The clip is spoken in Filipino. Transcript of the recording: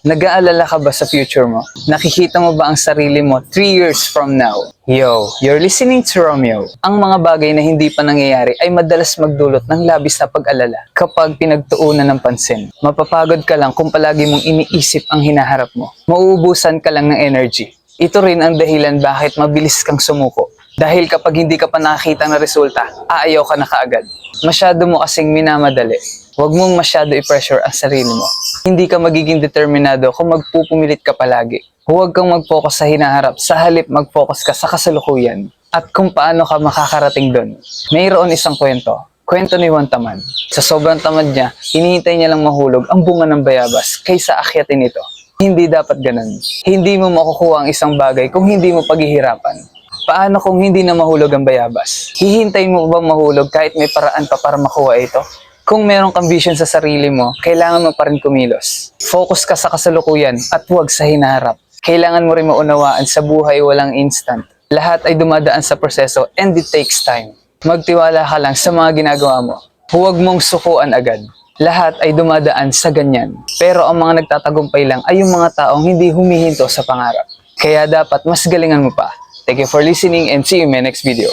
Nag-aalala ka ba sa future mo? Nakikita mo ba ang sarili mo 3 years from now? Yo, you're listening to Romeo. Ang mga bagay na hindi pa nangyayari ay madalas magdulot ng labis na pag-alala kapag pinagtuunan ng pansin. Mapapagod ka lang kung palagi mong iniisip ang hinaharap mo. Mauubusan ka lang ng energy. Ito rin ang dahilan bakit mabilis kang sumuko. Dahil kapag hindi ka pa nakakita ng resulta, aayaw ka na kaagad. Masyado mo kasing minamadali. Huwag mong masyado i-pressure ang sarili mo. Hindi ka magiging determinado kung magpupumilit ka palagi. Huwag kang mag-focus sa hinaharap, sa halip mag-focus ka sa kasalukuyan. At kung paano ka makakarating doon. Mayroon isang kwento. Kwento ni Juan Tamad. Sa sobrang tamad niya, hinihintay niya lang mahulog ang bunga ng bayabas kaysa akyatin ito. Hindi dapat ganun. Hindi mo makukuha ang isang bagay kung hindi mo paghihirapan. Paano kung hindi na mahulog ang bayabas? Hihintayin mo bang mahulog kahit may paraan pa para makuha ito? Kung meron kang vision sa sarili mo, kailangan mo pa rin kumilos. Focus ka sa kasalukuyan at huwag sa hinaharap. Kailangan mo rin maunawaan sa buhay walang instant. Lahat ay dumadaan sa proseso and it takes time. Magtiwala ka lang sa mga ginagawa mo. Huwag mong sukuan agad. Lahat ay dumadaan sa ganyan. Pero ang mga nagtatagumpay lang ay yung mga taong hindi humihinto sa pangarap. Kaya dapat mas galingan mo pa. Thank you for listening and see you in my next video.